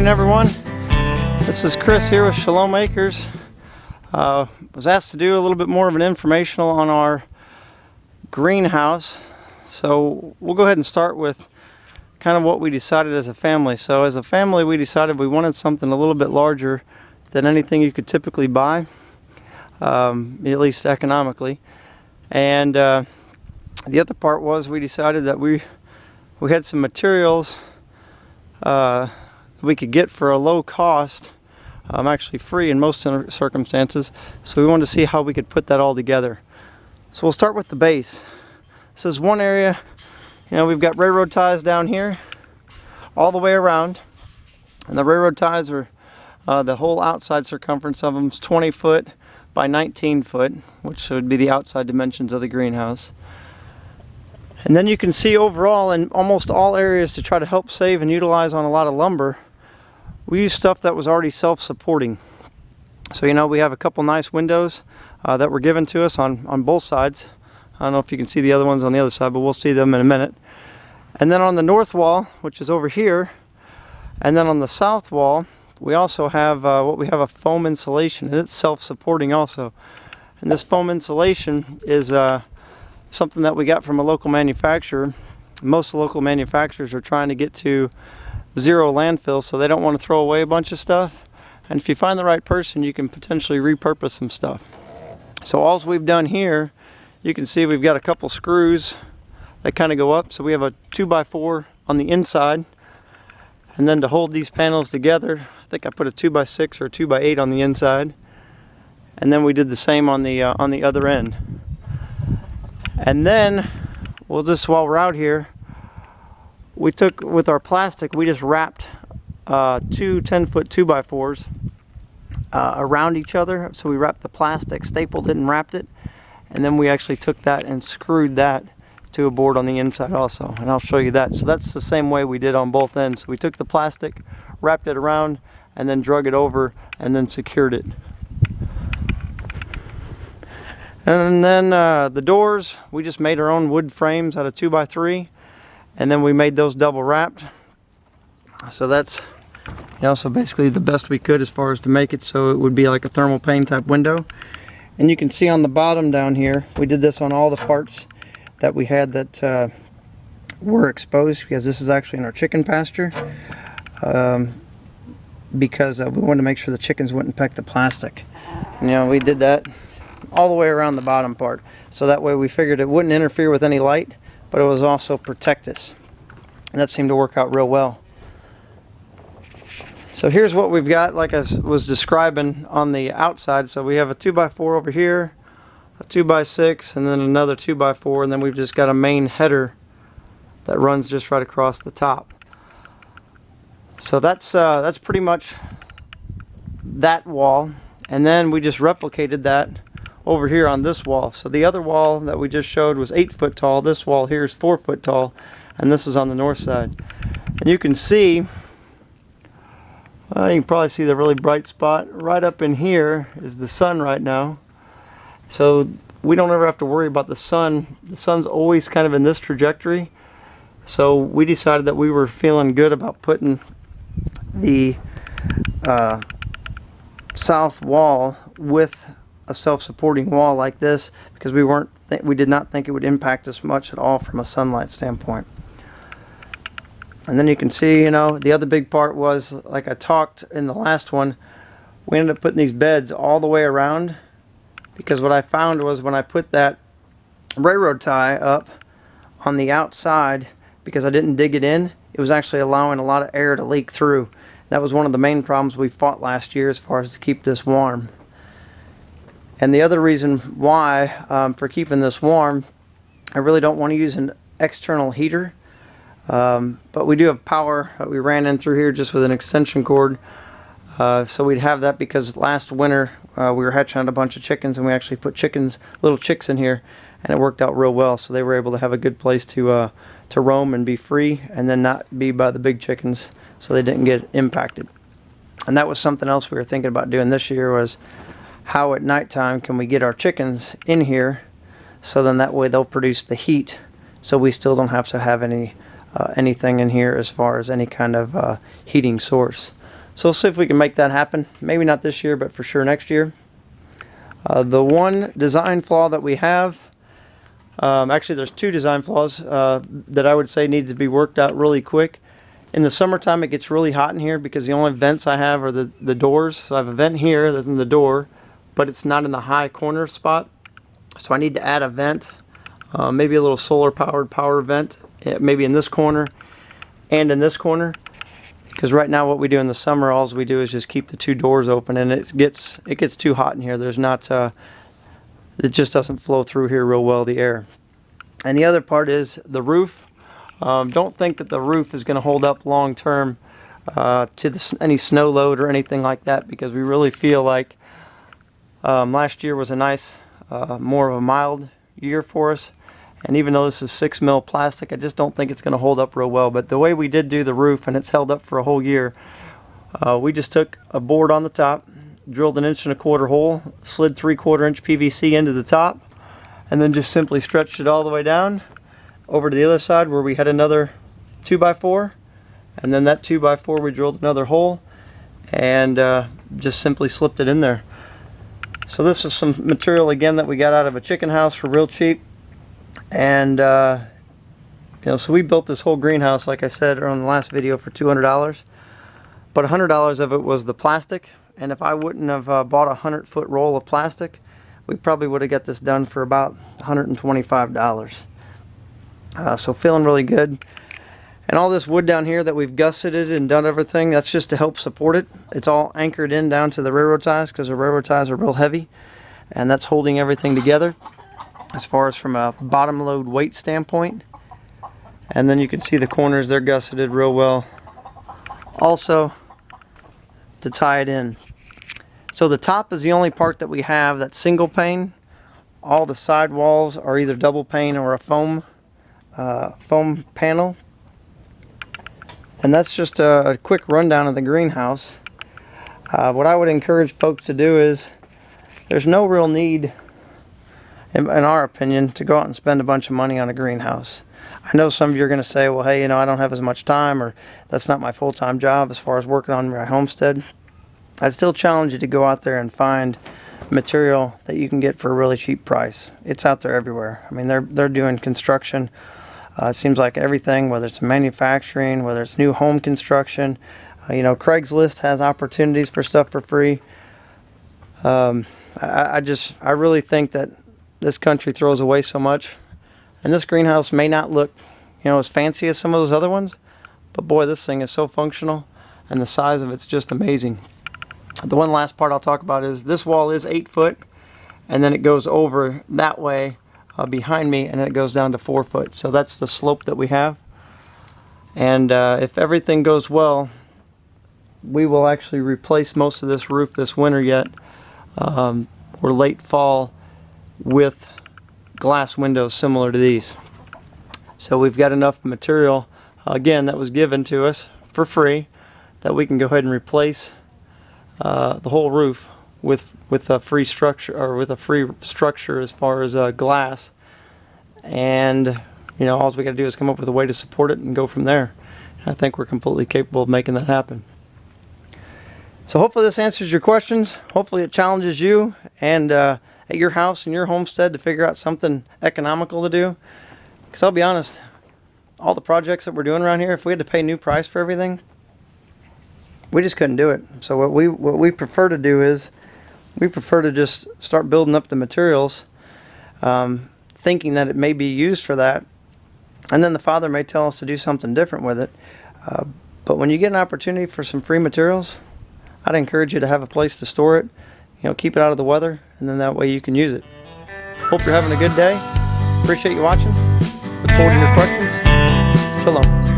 morning, everyone. This is Chris here with Shalom Acres. Was asked to do a little bit more of an informational on our greenhouse. So we'll go ahead and start with kind of what we decided as a family. So as a family, we decided we wanted something a little bit larger than anything you could typically buy, at least economically. And the other part was we decided that we had some materials we could get for a low cost, actually free in most circumstances. So we wanted to see how we could put that all together. So we'll start with the base. This is one area, we've got railroad ties down here all the way around. And the railroad ties are, the whole outside circumference of them is 20 foot by 19 foot, which would be the outside dimensions of the greenhouse. And then you can see overall in almost all areas, to try to help save and utilize on a lot of lumber, we used stuff that was already self-supporting. So we have a couple nice windows that were given to us on both sides. I don't know if you can see the other ones on the other side, but we'll see them in a minute. And then on the north wall, which is over here, and then on the south wall, we also have a foam insulation, and it's self-supporting also. And this foam insulation is something that we got from a local manufacturer. Most local manufacturers are trying to get to zero landfill, so they don't want to throw away a bunch of stuff. And if you find the right person, you can potentially repurpose some stuff. So all we've done here, you can see we've got a couple screws that kind of go up. So we have a 2x4 on the inside, and then to hold these panels together, I think I put a 2x6 or a 2x8 on the inside, and then we did the same on the other end. And then while we're out here, we took with our plastic, we just wrapped two 10-foot 2x4s around each other. So we wrapped the plastic, stapled it and wrapped it, and then we actually took that and screwed that to a board on the inside also, and I'll show you that. So that's the same way we did on both ends. We took the plastic, wrapped it around, and then drug it over and then secured it. And then the doors, we just made our own wood frames out of 2x3, and then we made those double wrapped. So that's, so basically the best we could as far as to make it so it would be like a thermal pane type window. And you can see on the bottom down here, we did this on all the parts that we had that were exposed, because this is actually in our chicken pasture, because we wanted to make sure the chickens wouldn't peck the plastic. And, we did that all the way around the bottom part, so that way we figured it wouldn't interfere with any light, but it was also protect us, and that seemed to work out real well. So here's what we've got, like I was describing on the outside. So we have a 2x4 over here, a 2x6, and then another 2x4, and then we've just got a main header that runs just right across the top. So that's pretty much that wall, and then we just replicated that over here on this wall. So the other wall that we just showed was 8 foot tall. This wall here is 4 foot tall, and this is on the north side. And you can see, you can probably see the really bright spot right up in here is the sun right now. So we don't ever have to worry about the sun. The sun's always kind of in this trajectory. So we decided that we were feeling good about putting the south wall with a self-supporting wall like this, because we did not think it would impact us much at all from a sunlight standpoint. And then you can see, the other big part was, like I talked in the last one, we ended up putting these beds all the way around, because what I found was when I put that railroad tie up on the outside, because I didn't dig it in, it was actually allowing a lot of air to leak through. That was one of the main problems we fought last year as far as to keep this warm. And the other reason why, for keeping this warm, I really don't want to use an external heater. But we do have power that we ran in through here just with an extension cord. So we'd have that because last winter we were hatching out a bunch of chickens, and we actually put little chicks in here, and it worked out real well. So they were able to have a good place to roam and be free, and then not be by the big chickens, so they didn't get impacted. And that was something else we were thinking about doing this year, was how at nighttime can we get our chickens in here, so then that way they'll produce the heat, so we still don't have to have anything in here as far as any kind of heating source. So we'll see if we can make that happen. Maybe not this year, but for sure next year. The one design flaw that we have, actually there's two design flaws that I would say need to be worked out really quick. In the summertime it gets really hot in here because the only vents I have are the doors. So I have a vent here that's in the door, but it's not in the high corner spot. So I need to add a vent, maybe a little solar powered power vent, maybe in this corner and in this corner. Because right now what we do in the summer, all we do is just keep the two doors open, and it gets too hot in here. There's not, it just doesn't flow through here real well, the air. And the other part is the roof. Don't think that the roof is going to hold up long term to any snow load or anything like that, because we really feel like last year was a nice, more of a mild year for us. And even though this is 6 mil plastic, I just don't think it's going to hold up real well. But the way we did do the roof, and it's held up for a whole year, we just took a board on the top, drilled an 1.25 inch hole, slid 3/4 inch PVC into the top, and then just simply stretched it all the way down over to the other side where we had another 2x4, and then that 2x4 we drilled another hole and just simply slipped it in there. So this is some material again that we got out of a chicken house for real cheap. And so we built this whole greenhouse, like I said on the last video, for $200, but $100 of it was the plastic. And if I wouldn't have bought a 100-foot roll of plastic, we probably would have got this done for about $125. So feeling really good. And all this wood down here that we've gusseted and done everything, that's just to help support it. It's all anchored in down to the railroad ties, because the railroad ties are real heavy, and that's holding everything together as far as from a bottom load weight standpoint. And then you can see the corners, they're gusseted real well also to tie it in. So the top is the only part that we have that's single pane. All the side walls are either double pane or a foam panel. And that's just a quick rundown of the greenhouse. What I would encourage folks to do is, there's no real need, in our opinion, to go out and spend a bunch of money on a greenhouse. I know some of you are going to say, well, hey, I don't have as much time, or that's not my full-time job as far as working on my homestead. I'd still challenge you to go out there and find material that you can get for a really cheap price. It's out there everywhere. I mean, they're doing construction. It seems like everything, whether it's manufacturing, whether it's new home construction. Craigslist has opportunities for stuff for free. I really think that this country throws away so much, and this greenhouse may not look as fancy as some of those other ones, but boy, this thing is so functional, and the size of it's just amazing. The one last part I'll talk about is this wall is 8 foot, and then it goes over that way behind me, and it goes down to 4 foot. So that's the slope that we have. And if everything goes well, we will actually replace most of this roof this winter yet, or late fall, with glass windows similar to these. So we've got enough material, again, that was given to us for free, that we can go ahead and replace the whole roof with a free structure, or with a free structure as far as glass. And all we got to do is come up with a way to support it and go from there. And I think we're completely capable of making that happen. So hopefully this answers your questions. Hopefully it challenges you and at your house and your homestead to figure out something economical to do. Because I'll be honest, all the projects that we're doing around here, if we had to pay new price for everything, we just couldn't do it. So what we prefer to do is, we prefer to just start building up the materials, thinking that it may be used for that, and then the Father may tell us to do something different with it. But when you get an opportunity for some free materials, I'd encourage you to have a place to store it. Keep it out of the weather, and then that way you can use it. Hope you're having a good day. Appreciate you watching. Look forward to your questions. Shalom.